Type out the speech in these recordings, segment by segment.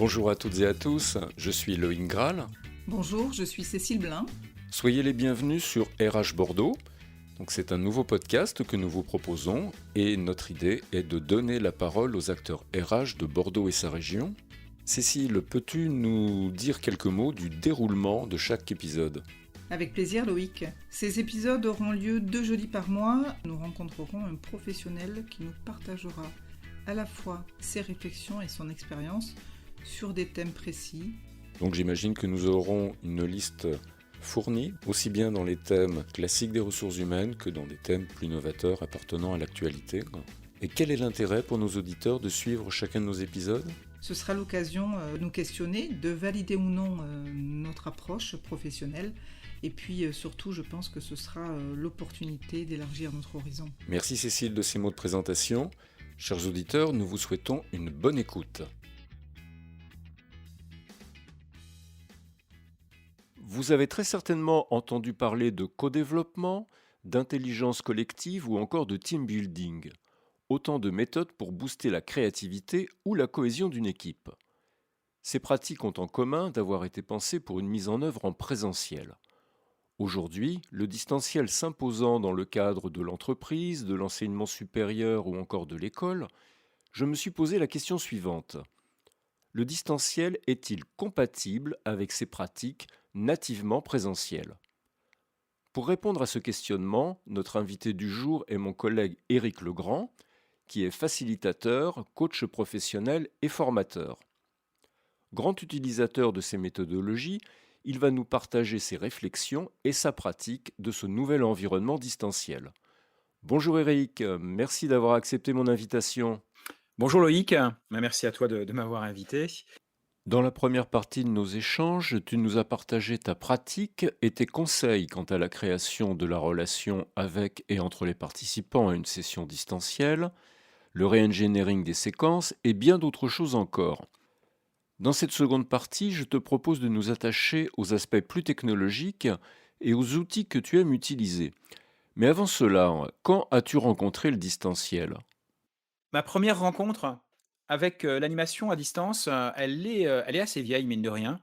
Bonjour à toutes et à tous, je suis Loïc Graal. Bonjour, je suis Cécile Blin. Soyez les bienvenus sur RH Bordeaux. Donc c'est un nouveau podcast que nous vous proposons et notre idée est de donner la parole aux acteurs RH de Bordeaux et sa région. Cécile, peux-tu nous dire quelques mots du déroulement de chaque épisode ? Avec plaisir Loïc. Ces épisodes auront lieu 2 jeudis par mois. Nous rencontrerons un professionnel qui nous partagera à la fois ses réflexions et son expérience sur des thèmes précis. Donc j'imagine que nous aurons une liste fournie, aussi bien dans les thèmes classiques des ressources humaines que dans des thèmes plus novateurs appartenant à l'actualité. Et quel est l'intérêt pour nos auditeurs de suivre chacun de nos épisodes ? Ce sera l'occasion de nous questionner, de valider ou non notre approche professionnelle. Et puis surtout, je pense que ce sera l'opportunité d'élargir notre horizon. Merci Cécile de ces mots de présentation. Chers auditeurs, nous vous souhaitons une bonne écoute. Vous avez très certainement entendu parler de co-développement, d'intelligence collective ou encore de team building. Autant de méthodes pour booster la créativité ou la cohésion d'une équipe. Ces pratiques ont en commun d'avoir été pensées pour une mise en œuvre en présentiel. Aujourd'hui, le distanciel s'imposant dans le cadre de l'entreprise, de l'enseignement supérieur ou encore de l'école, je me suis posé la question suivante. Le distanciel est-il compatible avec ces pratiques nativement présentielles ? Pour répondre à ce questionnement, notre invité du jour est mon collègue Éric Legrand, qui est facilitateur, coach professionnel et formateur. Grand utilisateur de ces méthodologies, il va nous partager ses réflexions et sa pratique de ce nouvel environnement distanciel. Bonjour Éric, merci d'avoir accepté mon invitation. Bonjour Loïc, merci à toi de m'avoir invité. Dans la première partie de nos échanges, tu nous as partagé ta pratique et tes conseils quant à la création de la relation avec et entre les participants à une session distancielle, le re-engineering des séquences et bien d'autres choses encore. Dans cette seconde partie, je te propose de nous attacher aux aspects plus technologiques et aux outils que tu aimes utiliser. Mais avant cela, quand as-tu rencontré le distanciel ? Ma première rencontre avec l'animation à distance, elle est assez vieille, mine de rien.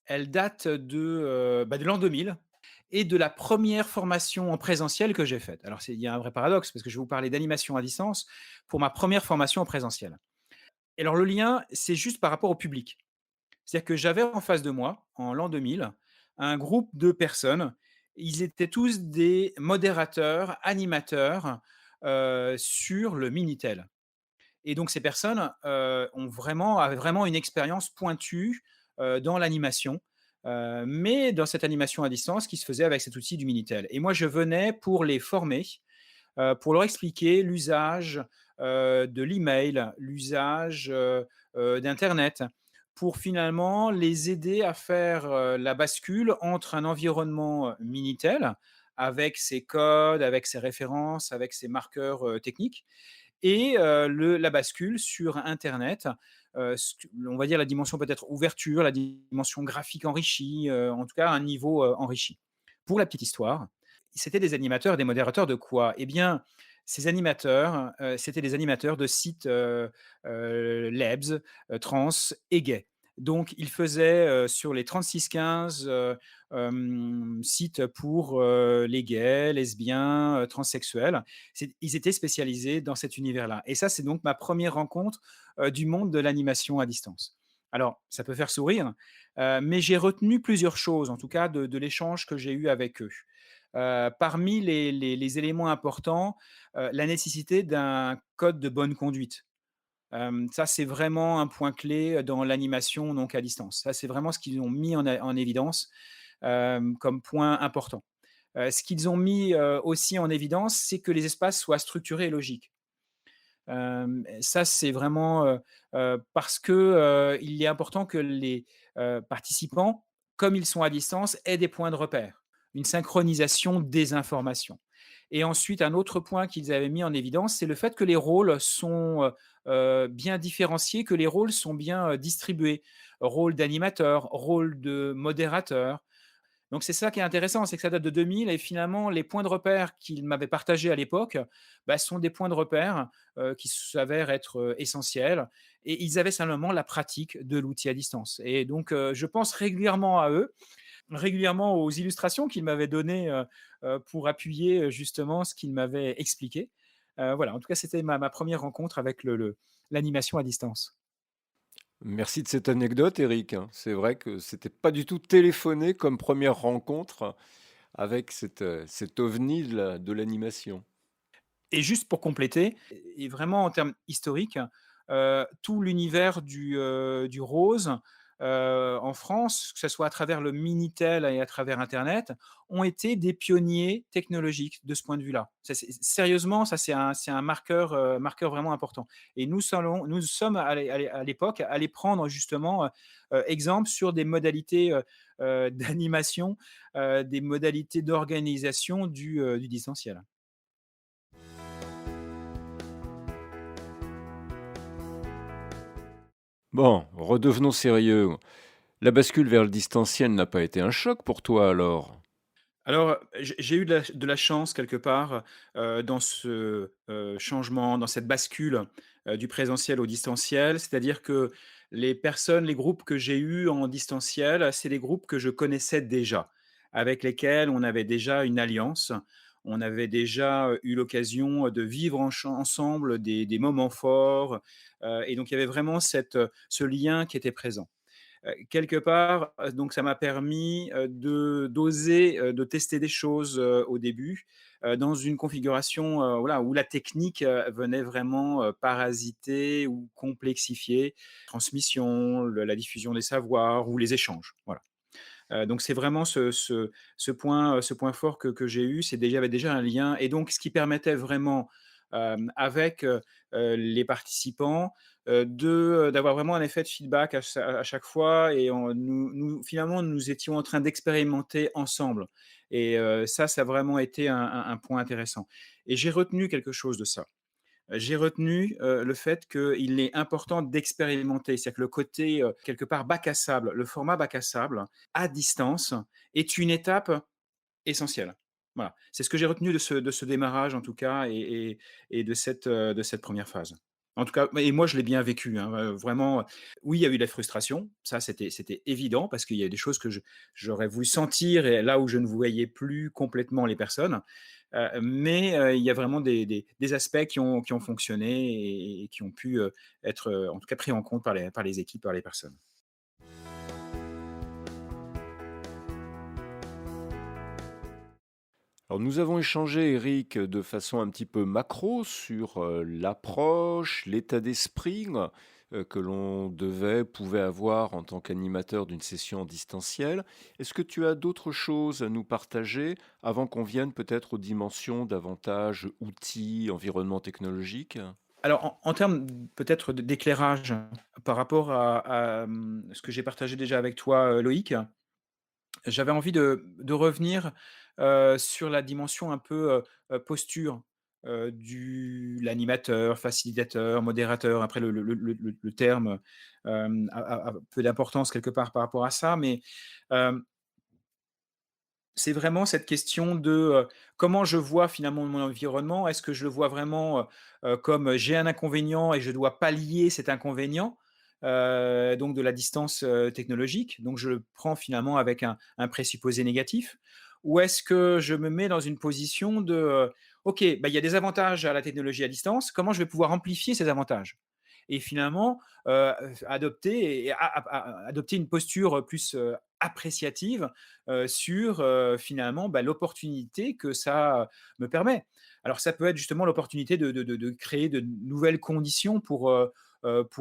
Elle date de l'an 2000 et de la première formation en présentiel que j'ai faite. Alors, il y a un vrai paradoxe parce que je vais vous parler d'animation à distance pour ma première formation en présentiel. Et alors, le lien, c'est juste par rapport au public. C'est-à-dire que j'avais en face de moi, en l'an 2000, un groupe de personnes. Ils étaient tous des modérateurs, animateurs sur le Minitel. Et donc ces personnes avaient vraiment une expérience pointue dans l'animation, mais dans cette animation à distance qui se faisait avec cet outil du Minitel. Et moi, je venais pour les former, pour leur expliquer l'usage de l'email, l'usage d'Internet, pour finalement les aider à faire la bascule entre un environnement Minitel, avec ses codes, avec ses références, avec ses marqueurs techniques, et la bascule sur internet, on va dire la dimension peut-être ouverture, la dimension graphique enrichie, en tout cas un niveau enrichi. Pour la petite histoire, c'était des animateurs et des modérateurs de quoi? Eh bien, ces animateurs, c'était des animateurs de sites lebs, trans et gays. Donc ils faisaient sur les 36-15 sites pour les gays, lesbiens, transsexuels. Ils étaient spécialisés dans cet univers-là. Et ça, c'est donc ma première rencontre du monde de l'animation à distance. Alors, ça peut faire sourire, mais j'ai retenu plusieurs choses, en tout cas de l'échange que j'ai eu avec eux. Parmi les éléments importants, la nécessité d'un code de bonne conduite. Ça, c'est vraiment un point clé dans l'animation donc à distance. Ça, c'est vraiment ce qu'ils ont mis en évidence comme point important. Ce qu'ils ont mis aussi en évidence, c'est que les espaces soient structurés et logiques. Ça, c'est vraiment parce que il est important que les participants, comme ils sont à distance, aient des points de repère, une synchronisation des informations. Et ensuite, un autre point qu'ils avaient mis en évidence, c'est le fait que les rôles sont bien différenciés, que les rôles sont bien distribués. Rôle d'animateur, rôle de modérateur. Donc c'est ça qui est intéressant, c'est que ça date de 2000 et finalement les points de repère qu'il m'avait partagés à l'époque, sont des points de repère, qui s'avèrent être, essentiels et ils avaient simplement la pratique de l'outil à distance et donc je pense régulièrement à eux, régulièrement aux illustrations qu'il m'avait données, pour appuyer, justement ce qu'il m'avait expliqué. Voilà, en tout cas, c'était ma 1re rencontre avec l'animation à distance. Merci de cette anecdote, Eric, hein. C'est vrai que c'était pas du tout téléphoné comme première rencontre avec cet ovni de l'animation. Et juste pour compléter et vraiment en termes historiques, tout l'univers du rose, en France, que ce soit à travers le Minitel et à travers internet, ont été des pionniers technologiques de ce point de vue-là. Ça c'est sérieusement, ça c'est un marqueur, marqueur vraiment important et nous sommes à l'époque allés prendre justement, exemple sur des modalités, d'animation, des modalités d'organisation du distanciel. Bon, redevenons sérieux. La bascule vers le distanciel n'a pas été un choc pour toi alors? Alors, j'ai eu de la chance quelque part, dans ce, changement, dans cette bascule, du présentiel au distanciel. C'est-à-dire que les personnes, les groupes que j'ai eus en distanciel, c'est des groupes que je connaissais déjà, avec lesquels on avait déjà une alliance. On avait déjà, eu l'occasion, de vivre ensemble des moments forts, et donc il y avait vraiment ce lien qui était présent. Quelque part, donc ça m'a permis, d'oser, de tester des choses, au début, dans une configuration, voilà, où la technique, venait vraiment, parasiter ou complexifier transmission, la diffusion des savoirs ou les échanges, voilà. Donc c'est vraiment ce point fort que j'ai eu, c'est déjà il y avait déjà un lien et donc ce qui permettait vraiment, avec, les participants, d'avoir vraiment un effet de feedback à chaque fois et finalement, nous étions en train d'expérimenter ensemble et ça a vraiment été un point intéressant et j'ai retenu quelque chose de ça. J'ai retenu, le fait qu'il est important d'expérimenter. C'est-à-dire que le côté, quelque part bac à sable, le format bac à sable à distance est une étape essentielle. Voilà, c'est ce que j'ai retenu de ce démarrage en tout cas et de cette première phase. En tout cas et moi je l'ai bien vécu, hein, vraiment, oui, il y a eu de la frustration, ça c'était évident parce qu'il y a des choses que j'aurais voulu sentir et là où je ne voyais plus complètement les personnes, mais il y a vraiment des aspects qui ont fonctionné et qui ont pu, être, en tout cas pris en compte par les équipes, par les personnes. Alors nous avons échangé, Eric, de façon un petit peu macro sur l'approche, l'état d'esprit que pouvait avoir en tant qu'animateur d'une session en distanciel. Est-ce que tu as d'autres choses à nous partager avant qu'on vienne peut-être aux dimensions davantage outils, environnement technologique? Alors en termes peut-être d'éclairage par rapport ce que j'ai partagé déjà avec toi, Loïc, j'avais envie de revenir, sur la dimension un peu, posture, du l'animateur, facilitateur, modérateur. Après le terme, a peu d'importance quelque part par rapport à ça, mais, hem, c'est vraiment cette question de, comment je vois finalement mon environnement. Est-ce que je le vois vraiment, comme, j'ai un inconvénient et je dois pallier cet inconvénient, donc de la distance, technologique, donc je le prends finalement avec un présupposé négatif? Ou est-ce que je me mets dans une position de, «OK, bah, il y a des avantages à la technologie à distance, comment je vais pouvoir amplifier ces avantages?» et finalement, adopter et adopter une posture, plus, appréciative, sur, finalement, l'opportunité que ça me permet. Alors ça peut être justement l'opportunité de créer de nouvelles conditions pour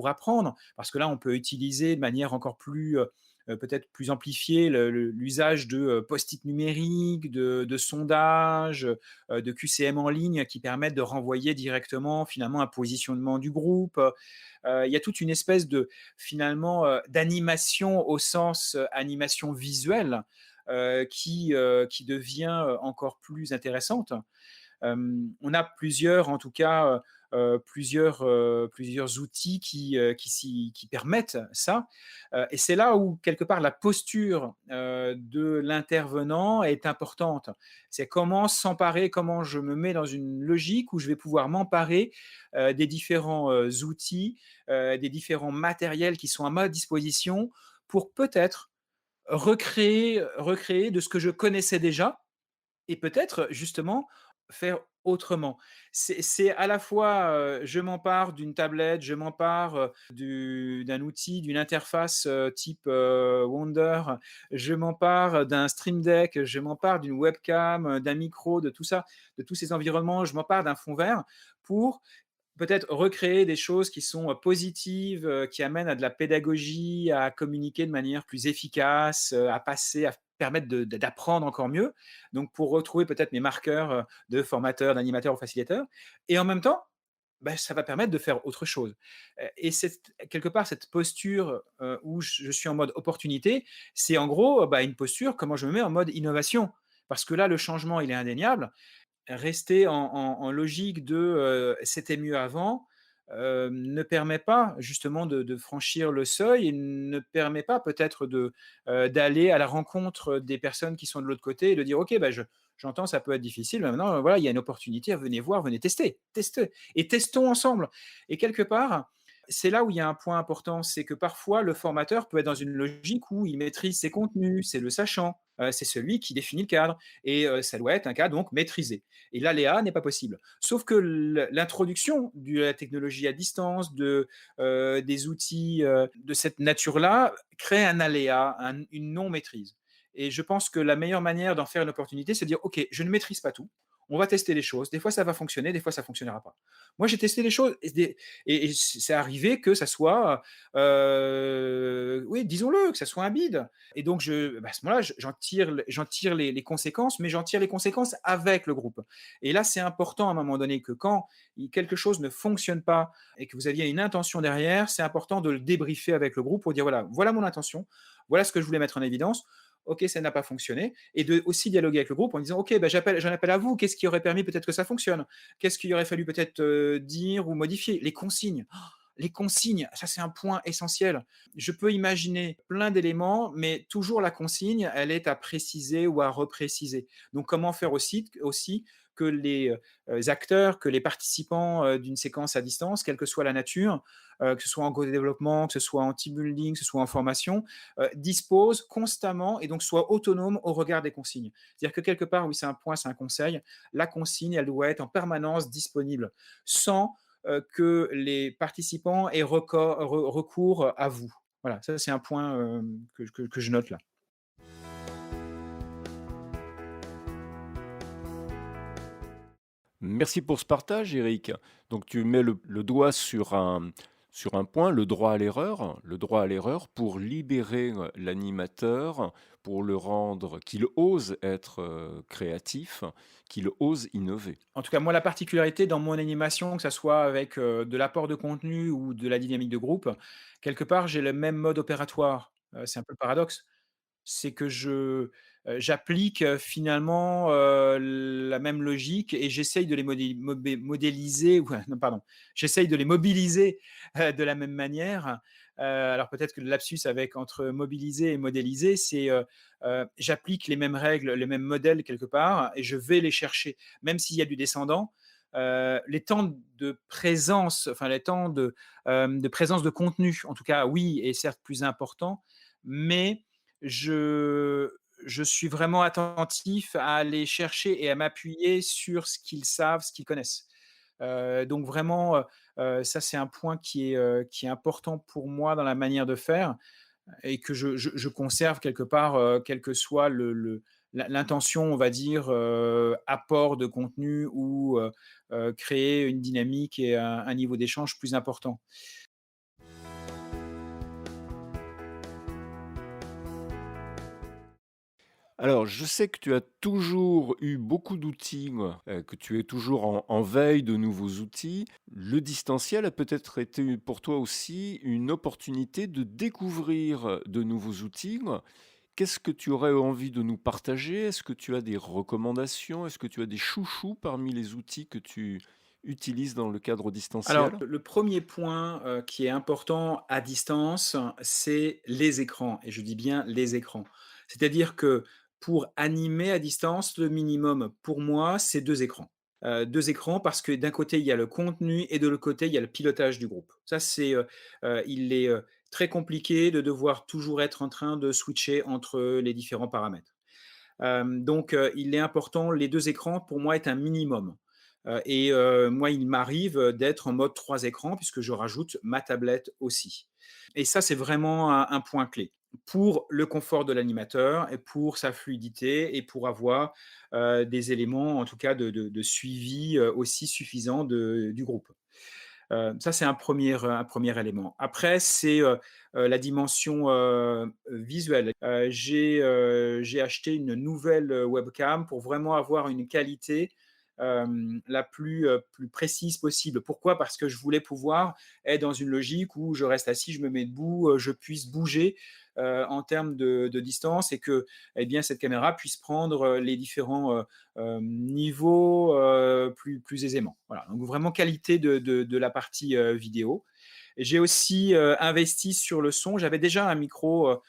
apprendre. Parce que là, on peut utiliser de manière encore plus, peut-être plus amplifiée l'usage de, post-it numériques, de sondages, de QCM en ligne qui permettent de renvoyer directement finalement un positionnement du groupe. Il y a toute une espèce de finalement, d'animation au sens, animation visuelle, qui devient, encore plus intéressante. On a plusieurs, en tout cas, plusieurs outils qui permettent ça. Et c'est là où, quelque part, la posture de l'intervenant est importante. C'est comment s'emparer, comment je me mets dans une logique où je vais pouvoir m'emparer des différents outils, des différents matériels qui sont à ma disposition pour peut-être recréer de ce que je connaissais déjà et peut-être justement faire autrement. C'est à la fois, je m'empare d'une tablette, je m'empare, du d'un outil, d'une interface, type, Wonder, je m'empare d'un Stream Deck, je m'empare d'une webcam, d'un micro, de tout ça, de tous ces environnements, je m'empare d'un fond vert pour peut-être recréer des choses qui sont positives, qui amènent à de la pédagogie, à communiquer de manière plus efficace, à passer, à permettre d'apprendre encore mieux. Donc, pour retrouver peut-être mes marqueurs de formateur, d'animateur ou facilitateur. Et en même temps, bah, ça va permettre de faire autre chose. Et quelque part, cette posture où je suis en mode opportunité, c'est en gros bah, une posture, comment je me mets en mode innovation. Parce que là, le changement, il est indéniable. Rester en logique de, «c'était mieux avant», ne permet pas justement de franchir le seuil et ne permet pas peut-être d'aller à la rencontre des personnes qui sont de l'autre côté et de dire: «OK, bah, j'entends, ça peut être difficile, mais maintenant, voilà, il y a une opportunité, venez voir, venez tester, testez et testons ensemble». Et quelque part, c'est là où il y a un point important, c'est que parfois le formateur peut être dans une logique où il maîtrise ses contenus, c'est le sachant, c'est celui qui définit le cadre et ça doit être un cadre donc maîtrisé. Et l'aléa n'est pas possible. Sauf que l'introduction de la technologie à distance, des outils de cette nature-là, crée un aléa, une non-maîtrise. Et je pense que la meilleure manière d'en faire une opportunité, c'est de dire, OK, je ne maîtrise pas tout. On va tester les choses. Des fois, ça va fonctionner, des fois, ça ne fonctionnera pas. Moi, j'ai testé les choses et c'est arrivé que ça soit, oui, disons-le, que ça soit un bide. Et donc, bah, à ce moment-là, j'en tire les conséquences, mais j'en tire les conséquences avec le groupe. Et là, c'est important à un moment donné que quand quelque chose ne fonctionne pas et que vous aviez une intention derrière, c'est important de le débriefer avec le groupe pour dire voilà, voilà mon intention, voilà ce que je voulais mettre en évidence. OK, ça n'a pas fonctionné. Et de aussi dialoguer avec le groupe en disant OK, bah, j'en appelle à vous. Qu'est-ce qui aurait permis peut-être que ça fonctionne? Qu'est-ce qu'il aurait fallu peut-être dire ou modifier? Les consignes. Les consignes, ça c'est un point essentiel. Je peux imaginer plein d'éléments, mais toujours la consigne, elle est à préciser ou à repréciser. Donc comment faire aussi que les acteurs, que les participants d'une séquence à distance, quelle que soit la nature, que ce soit en co-développement, que ce soit en team building, que ce soit en formation, disposent constamment et donc soient autonomes au regard des consignes. C'est-à-dire que quelque part, oui, c'est un point, c'est un conseil, la consigne, elle doit être en permanence disponible, sans que les participants aient recours à vous. Voilà, ça c'est un point que je note là. Merci pour ce partage, Eric. Donc tu mets le doigt sur un point, le droit à l'erreur pour libérer l'animateur, pour le rendre, qu'il ose être créatif, qu'il ose innover. En tout cas, moi, la particularité dans mon animation, que ça soit avec de l'apport de contenu ou de la dynamique de groupe, quelque part, j'ai le même mode opératoire. C'est un peu le paradoxe. C'est que j'applique, finalement, la même logique et j'essaye de les modéliser ou non pardon, j'essaye de les mobiliser, de la même manière. Alors peut-être que le lapsus avec entre mobiliser et modéliser, c'est, j'applique les mêmes règles, les mêmes modèles quelque part et je vais les chercher. Même s'il y a du descendant, les temps de présence, enfin les temps de présence de contenu, en tout cas, oui, est certes plus important, mais je je suis vraiment attentif à aller chercher et à m'appuyer sur ce qu'ils savent, ce qu'ils connaissent. Donc vraiment, ça c'est un point qui est important pour moi dans la manière de faire et que je conserve quelque part, quelle que soit l'intention, on va dire, apport de contenu ou créer une dynamique et un niveau d'échange plus important. Alors, je sais que tu as toujours eu beaucoup d'outils, que tu es toujours en veille de nouveaux outils. Le distanciel a peut-être été pour toi aussi une opportunité de découvrir de nouveaux outils. Qu'est-ce que tu aurais envie de nous partager? Est-ce que tu as des recommandations? Est-ce que tu as des chouchous parmi les outils que tu utilisent dans le cadre Alors, distanciel? le premier point, qui est important à distance, c'est les écrans et je dis bien les écrans. C'est-à-dire que pour animer à distance, le minimum pour moi, c'est 2 écrans. 2 écrans parce que d'un côté, il y a le contenu et de l'autre côté, il y a le pilotage du groupe. Ça, il est, très compliqué de devoir toujours être en train de switcher entre les différents paramètres. Donc, il est important, les 2 écrans pour moi est un minimum. Moi, il m'arrive d'être en mode 3 écrans puisque je rajoute ma tablette aussi. Et ça, c'est vraiment un point clé pour le confort de l'animateur et pour sa fluidité et pour avoir, des éléments en tout cas de suivi, aussi suffisants du groupe. Ça, c'est un 1er élément. Après, c'est, la dimension, visuelle. J'ai acheté une nouvelle, webcam pour vraiment avoir une qualité, la plus précise possible. Pourquoi? Parce que je voulais pouvoir être dans une logique où je reste assis, je me mets debout, je puisse bouger, en termes de distance et que, eh bien, cette caméra puisse prendre, les différents, niveaux, plus aisément. Voilà, donc vraiment qualité de la partie, vidéo. J'ai aussi, investi sur le son. J'avais déjà un micro,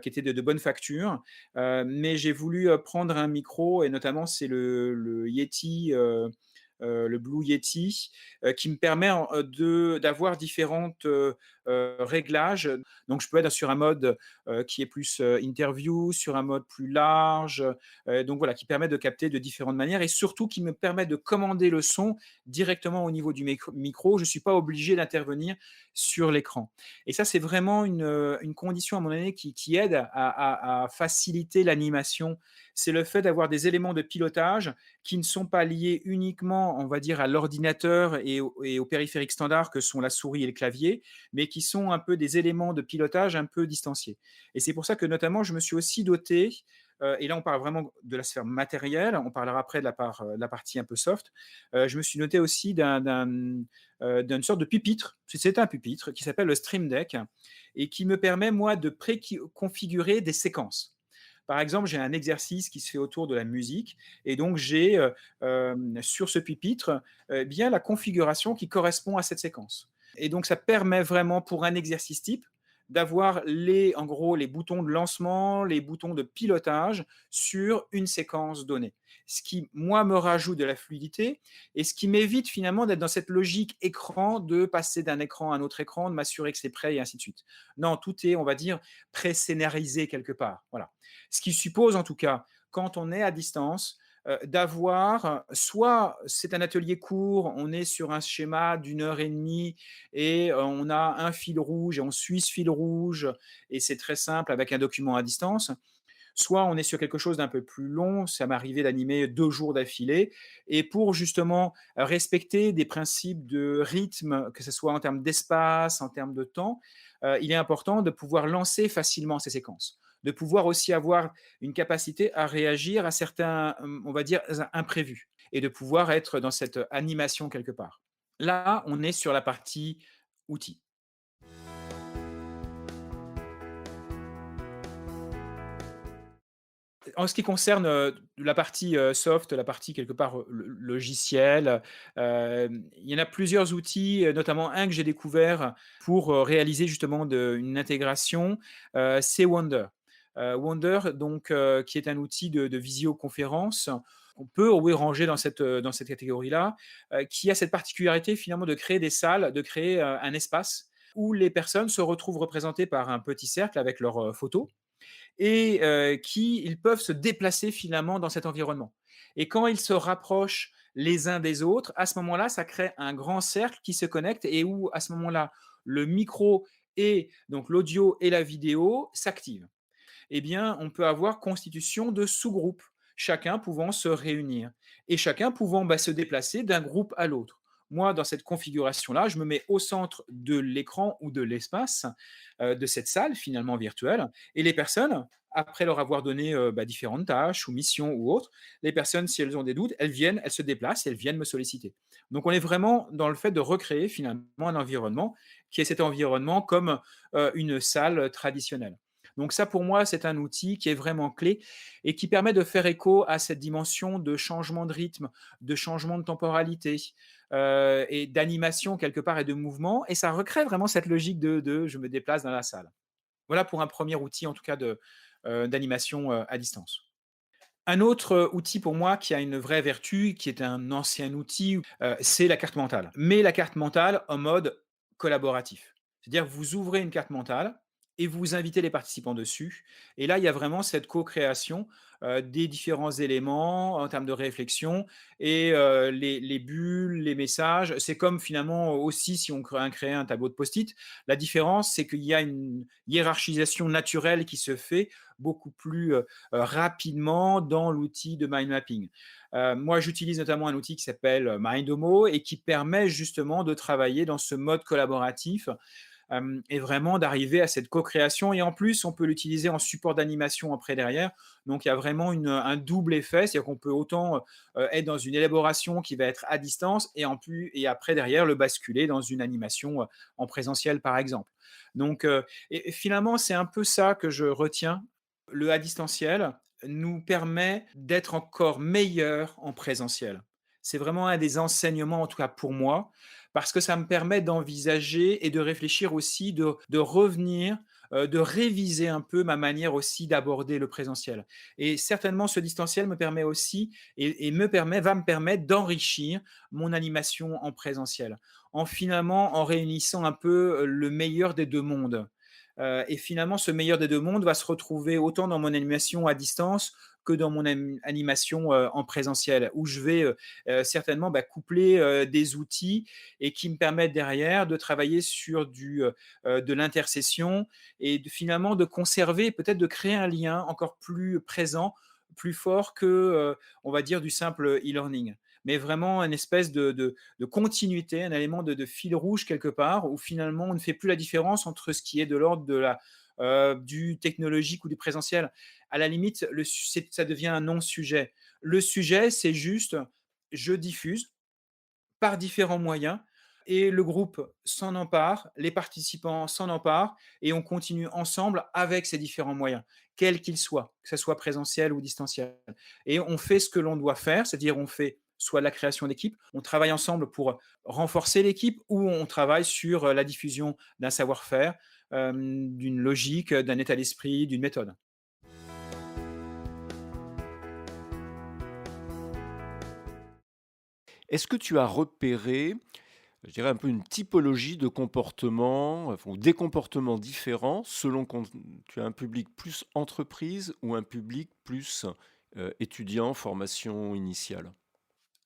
qui était de bonne facture, mais j'ai voulu, prendre un micro et notamment c'est le Yeti, le Blue Yeti, qui me permet d'avoir différentes, réglages. Donc je peux être sur un mode, qui est plus, interview, sur un mode plus large, donc voilà, qui permet de capter de différentes manières et surtout qui me permet de commander le son directement au niveau du micro. Je ne suis pas obligé d'intervenir sur l'écran. Et ça, c'est vraiment une condition à mon avis qui aide à faciliter l'animation. C'est le fait d'avoir des éléments de pilotage qui ne sont pas liés uniquement, on va dire, à l'ordinateur et aux périphériques standards que sont la souris et le clavier, mais qui sont un peu des éléments de pilotage un peu distanciés. Et c'est pour ça que notamment, je me suis aussi doté, et là on parle vraiment de la sphère matérielle, on parlera après de la partie un peu soft, je me suis noté aussi d'une sorte de pupitre, c'est un pupitre qui s'appelle le Stream Deck et qui me permet, moi, de préconfigurer des séquences. Par exemple, j'ai un exercice qui se fait autour de la musique et donc j'ai sur ce pupitre bien la configuration qui correspond à cette séquence. Et donc ça permet vraiment pour un exercice type d'avoir en gros les boutons de lancement, les boutons de pilotage sur une séquence donnée. Ce qui, moi, me rajoute de la fluidité et ce qui m'évite finalement d'être dans cette logique écran, de passer d'un écran à un autre écran, de m'assurer que c'est prêt et ainsi de suite. Non, tout est, on va dire, pré-scénarisé quelque part. Voilà. Ce qui suppose, en tout cas, quand on est à distance, d'avoir, soit c'est un atelier court, on est sur un schéma d'1 heure et demie et on a un fil rouge et on suit ce fil rouge et c'est très simple avec un document à distance. Soit on est sur quelque chose d'un peu plus long, ça m'est arrivé d'animer 2 jours d'affilée et pour justement respecter des principes de rythme, que ce soit en termes d'espace, en termes de temps, il est important de pouvoir lancer facilement ces séquences. De pouvoir aussi avoir une capacité à réagir à certains, on va dire, imprévus et de pouvoir être dans cette animation quelque part. Là, on est sur la partie outils. En ce qui concerne, la partie, soft, la partie quelque part, logicielle, il y en a plusieurs outils, notamment un que j'ai découvert pour, réaliser justement une intégration, c'est Wonder. Wonder donc, qui est un outil de visioconférence qu'on peut, oui, ranger dans cette catégorie-là, qui a cette particularité finalement de créer des salles, de créer, un espace où les personnes se retrouvent représentées par un petit cercle avec leurs, photos et ils peuvent se déplacer finalement dans cet environnement. Et quand ils se rapprochent les uns des autres, à ce moment-là, ça crée un grand cercle qui se connecte et où, à ce moment-là, le micro et donc l'audio et la vidéo s'activent. Eh bien, on peut avoir constitution de sous-groupes, chacun pouvant se réunir et chacun pouvant se déplacer d'un groupe à l'autre. Moi, dans cette configuration-là, je me mets au centre de l'écran ou de l'espace de cette salle finalement virtuelle et les personnes, après leur avoir donné différentes tâches ou missions ou autres, les personnes, si elles ont des doutes, elles viennent, elles se déplacent, elles viennent me solliciter. Donc, on est vraiment dans le fait de recréer finalement un environnement qui est cet environnement comme une salle traditionnelle. Donc ça, pour moi, c'est un outil qui est vraiment clé et qui permet de faire écho à cette dimension de changement de rythme, de changement de temporalité, et d'animation quelque part et de mouvement, et ça recrée vraiment cette logique de je me déplace dans la salle. Voilà pour un premier outil en tout cas d'animation, à distance. Un autre, outil pour moi qui a une vraie vertu, qui est un ancien outil, c'est la carte mentale. Mais la carte mentale en mode collaboratif. C'est-à-dire que vous ouvrez une carte mentale et vous invitez les participants dessus, et là, il y a vraiment cette co-création, des différents éléments en termes de réflexion, et les bulles, les messages, c'est comme finalement aussi si on créait un tableau de post-it. La différence, c'est qu'il y a une hiérarchisation naturelle qui se fait beaucoup plus, rapidement dans l'outil de mind mapping. Moi, j'utilise notamment un outil qui s'appelle Mindomo et qui permet justement de travailler dans ce mode collaboratif, et vraiment d'arriver à cette co-création. Et en plus, on peut l'utiliser en support d'animation après derrière. Donc, il y a vraiment un double effet, c'est-à-dire qu'on peut autant être dans une élaboration qui va être à distance et, en plus, et après derrière le basculer dans une animation en présentiel, par exemple. Donc, et finalement, c'est un peu ça que je retiens. Le à distanciel nous permet d'être encore meilleur en présentiel. C'est vraiment un des enseignements, en tout cas pour moi, parce que ça me permet d'envisager et de réfléchir aussi, de revenir, de réviser un peu ma manière aussi d'aborder le présentiel. Et certainement, ce distanciel me permet aussi, va me permettre d'enrichir mon animation en présentiel, en finalement en réunissant un peu le meilleur des deux mondes. Et finalement, ce meilleur des deux mondes va se retrouver autant dans mon animation à distance que dans mon animation en présentiel, où je vais certainement coupler des outils et qui me permettent derrière de travailler sur de l'intercession et finalement de conserver, peut-être de créer un lien encore plus présent, plus fort que, on va dire, du simple e-learning. Mais vraiment une espèce de continuité, un élément de fil rouge quelque part, où finalement on ne fait plus la différence entre ce qui est de l'ordre du technologique ou du présentiel. À la limite, ça devient un non-sujet. Le sujet, c'est juste, je diffuse par différents moyens et le groupe s'en empare, les participants s'en emparent et on continue ensemble avec ces différents moyens, quels qu'ils soient, que ce soit présentiel ou distanciel. Et on fait ce que l'on doit faire, c'est-à-dire on fait soit la création d'équipe, on travaille ensemble pour renforcer l'équipe, ou on travaille sur la diffusion d'un savoir-faire, d'une logique, d'un état d'esprit, d'une méthode. Est-ce que tu as repéré, je dirais un peu une typologie de comportements, ou des comportements différents selon qu'on tu as un public plus entreprise ou un public plus, étudiant, formation initiale?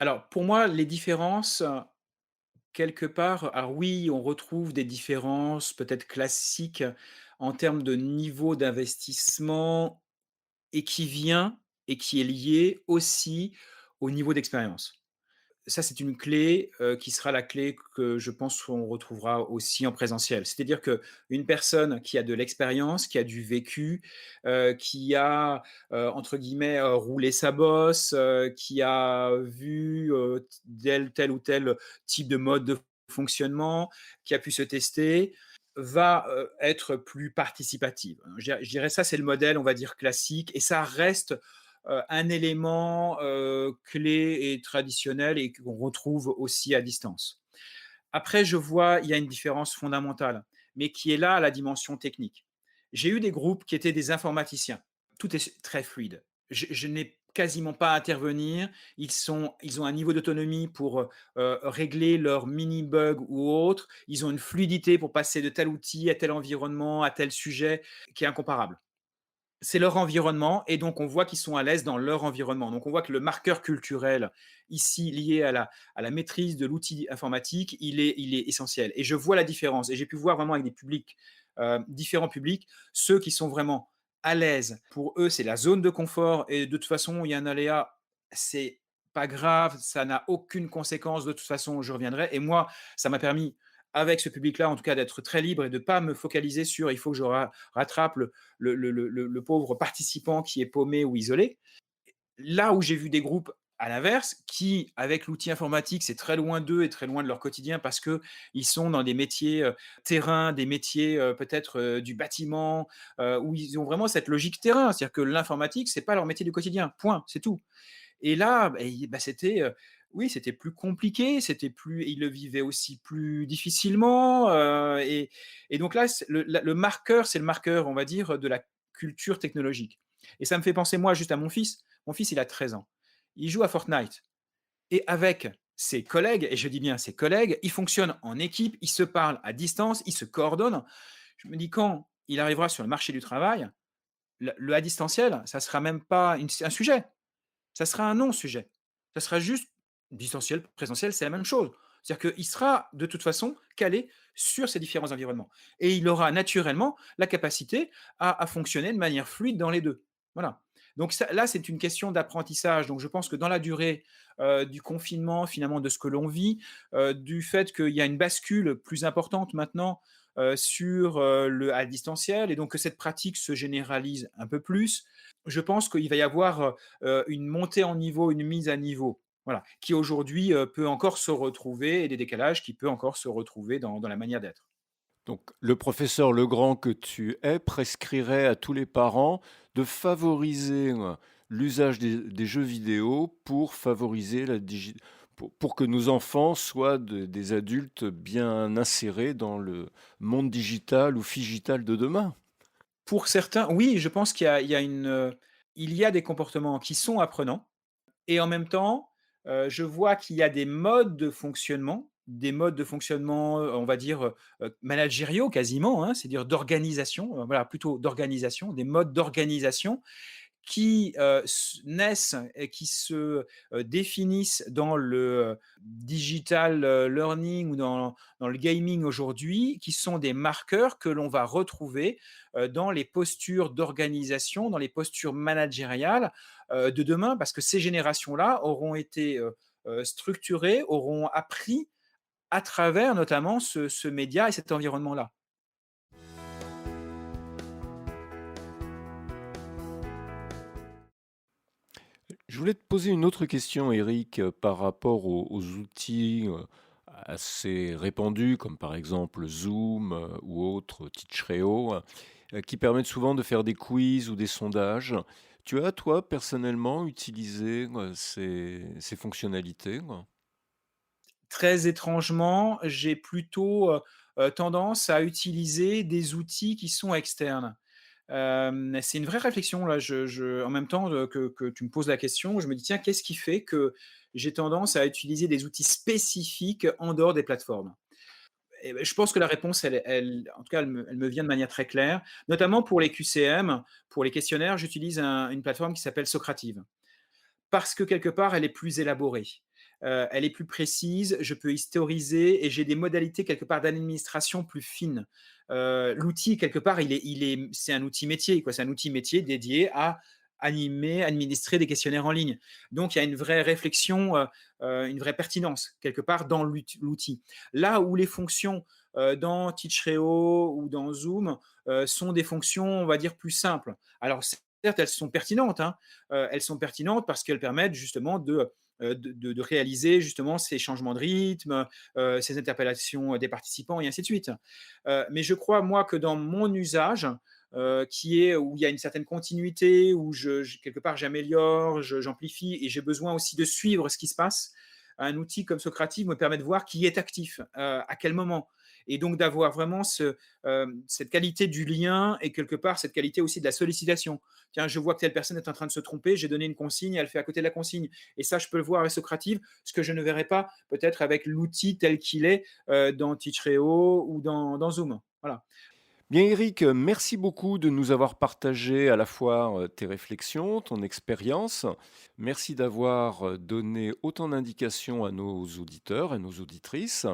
Alors pour moi, les différences, quelque part, alors oui, on retrouve des différences peut-être classiques en termes de niveau d'investissement, et qui vient et qui est lié aussi au niveau d'expérience. Ça, c'est une clé, qui sera la clé que je pense qu'on retrouvera aussi en présentiel. C'est-à-dire qu'une personne qui a de l'expérience, qui a du vécu, qui a, entre guillemets, «roulé sa bosse», qui a vu, tel ou tel type de mode de fonctionnement, qui a pu se tester, va, être plus participative. Je dirais ça, c'est le modèle, on va dire, classique, et ça reste un élément clé et traditionnel et qu'on retrouve aussi à distance. Après, je vois, il y a une différence fondamentale, mais qui est là à la dimension technique. J'ai eu des groupes qui étaient des informaticiens. Tout est très fluide. Je n'ai quasiment pas à intervenir. Ils ont un niveau d'autonomie pour régler leurs mini-bugs ou autres. Ils ont une fluidité pour passer de tel outil à tel environnement, à tel sujet, qui est incomparable. C'est leur environnement, et donc on voit qu'ils sont à l'aise dans leur environnement. Donc on voit que le marqueur culturel ici lié à la maîtrise de l'outil informatique, il est essentiel. Et je vois la différence. Et j'ai pu voir vraiment avec des publics, différents publics, ceux qui sont vraiment à l'aise. Pour eux, c'est la zone de confort, et de toute façon, il y a un aléa, c'est pas grave, ça n'a aucune conséquence. De toute façon, je reviendrai. Et moi, ça m'a permis, avec ce public-là, en tout cas, d'être très libre et de ne pas me focaliser sur il faut que je rattrape le pauvre participant qui est paumé ou isolé. Là où j'ai vu des groupes à l'inverse, qui, avec l'outil informatique, c'est très loin d'eux et très loin de leur quotidien parce que ils sont dans des métiers terrain, des métiers peut-être du bâtiment, où ils ont vraiment cette logique terrain. C'est-à-dire que l'informatique, c'est pas leur métier du quotidien. Point, c'est tout. Et là, c'était, oui, c'était plus compliqué, c'était plus ils le vivaient aussi plus difficilement, et donc là, le marqueur, c'est le marqueur, on va dire, de la culture technologique et ça me fait penser, moi, juste à mon fils. Mon fils, il a 13 ans. Il joue à Fortnite et avec ses collègues, et je dis bien ses collègues, ils fonctionnent en équipe, ils se parlent à distance, ils se coordonnent. Je me dis quand il arrivera sur le marché du travail, le à distanciel, ça sera même pas un sujet. Ça sera un non-sujet. Ça sera juste distanciel, présentiel, c'est la même chose. C'est-à-dire qu'il sera de toute façon calé sur ces différents environnements et il aura naturellement la capacité à fonctionner de manière fluide dans les 2. Voilà. Donc ça là, c'est une question d'apprentissage. Donc je pense que dans la durée, du confinement, finalement, de ce que l'on vit, du fait qu'il y a une bascule plus importante maintenant, sur, le à distanciel et donc que cette pratique se généralise un peu plus, je pense qu'il va y avoir, une montée en niveau, une mise à niveau, voilà, qui aujourd'hui, peut encore se retrouver et des décalages qui peut encore se retrouver dans la manière d'être. Donc, le professeur Legrand que tu es prescrirait à tous les parents de favoriser l'usage des jeux vidéo pour favoriser pour que nos enfants soient des adultes bien insérés dans le monde digital ou figital de demain. Pour certains, oui, je pense qu'il y a des comportements qui sont apprenants et en même temps, je vois qu'il y a des modes de fonctionnement, on va dire, managériaux quasiment, hein, c'est-à-dire d'organisation, voilà, plutôt d'organisation, des modes d'organisation qui, naissent et qui se, définissent dans le, digital, learning ou dans le gaming aujourd'hui, qui sont des marqueurs que l'on va retrouver, dans les postures d'organisation, dans les postures managériales, de demain. Parce que ces générations-là auront été, structurées, auront appris à travers notamment ce média et cet environnement-là. Je voulais te poser une autre question, Eric, par rapport aux outils assez répandus, comme par exemple Zoom ou autres, Teachreo, qui permettent souvent de faire des quiz ou des sondages. Tu as, toi, personnellement, utilisé ces fonctionnalités? Très étrangement, j'ai plutôt, tendance à utiliser des outils qui sont externes. C'est une vraie réflexion là, en même temps, que tu me poses la question, je me dis: «Tiens, qu'est-ce qui fait que j'ai tendance à utiliser des outils spécifiques en dehors des plateformes?» Et je pense que la réponse, en tout cas, elle me vient de manière très claire. Notamment pour les QCM, pour les questionnaires, j'utilise une plateforme qui s'appelle Socrative. Parce que quelque part, elle est plus élaborée. Elle est plus précise, je peux historiser et j'ai des modalités quelque part d'administration plus fines. L'outil quelque part, c'est un outil métier, quoi. C'est un outil métier dédié à animer, administrer des questionnaires en ligne. Donc il y a une vraie réflexion, une vraie pertinence quelque part dans l'outil. Là où les fonctions, dans Teachreo ou dans Zoom, sont des fonctions, on va dire, plus simples. Alors certes, elles sont pertinentes, hein, elles sont pertinentes parce qu'elles permettent justement de réaliser justement ces changements de rythme, ces interpellations des participants et ainsi de suite. Mais je crois, moi, que dans mon usage, qui est où il y a une certaine continuité, où quelque part j'améliore, j'amplifie et j'ai besoin aussi de suivre ce qui se passe, un outil comme Socrative me permet de voir qui est actif, à quel moment. Et donc d'avoir vraiment cette qualité du lien et quelque part cette qualité aussi de la sollicitation. Tiens, je vois que telle personne est en train de se tromper, j'ai donné une consigne, elle fait à côté de la consigne. Et ça, je peux le voir avec Socrative, ce que je ne verrai pas peut-être avec l'outil tel qu'il est dans Teachreo ou dans Zoom. Voilà. Bien, Eric, merci beaucoup de nous avoir partagé à la fois tes réflexions, ton expérience. Merci d'avoir donné autant d'indications à nos auditeurs et nos auditrices.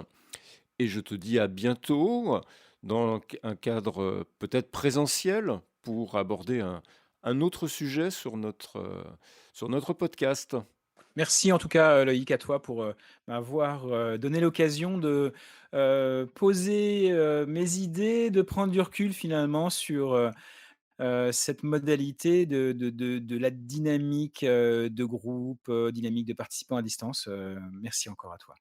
Et je te dis à bientôt dans un cadre peut-être présentiel pour aborder un autre sujet sur notre podcast. Merci en tout cas, Loïc, à toi pour, m'avoir, donné l'occasion de, poser, mes idées, de prendre du recul finalement sur, cette modalité de la dynamique, de groupe, dynamique de participants à distance. Merci encore à toi.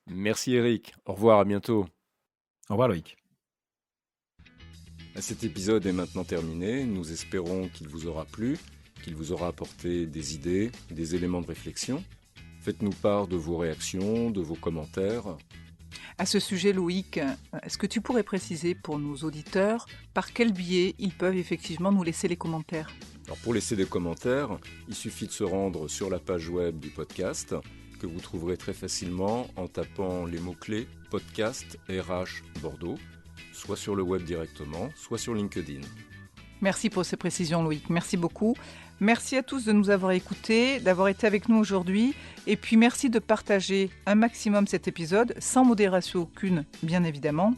Merci Eric, au revoir, à bientôt. Au revoir Loïc. Cet épisode est maintenant terminé, nous espérons qu'il vous aura plu, qu'il vous aura apporté des idées, des éléments de réflexion. Faites-nous part de vos réactions, de vos commentaires. À ce sujet, Loïc, est-ce que tu pourrais préciser pour nos auditeurs par quel biais ils peuvent effectivement nous laisser les commentaires ? Alors pour laisser des commentaires, il suffit de se rendre sur la page web du podcast, que vous trouverez très facilement en tapant les mots-clés podcast RH Bordeaux, soit sur le web directement, soit sur LinkedIn. Merci pour ces précisions, Loïc. Merci beaucoup. Merci à tous de nous avoir écoutés, d'avoir été avec nous aujourd'hui. Et puis merci de partager un maximum cet épisode, sans modération aucune, bien évidemment.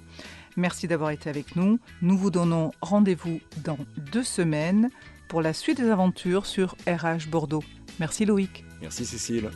Merci d'avoir été avec nous. Nous vous donnons rendez-vous dans 2 semaines pour la suite des aventures sur RH Bordeaux. Merci Loïc. Merci Cécile.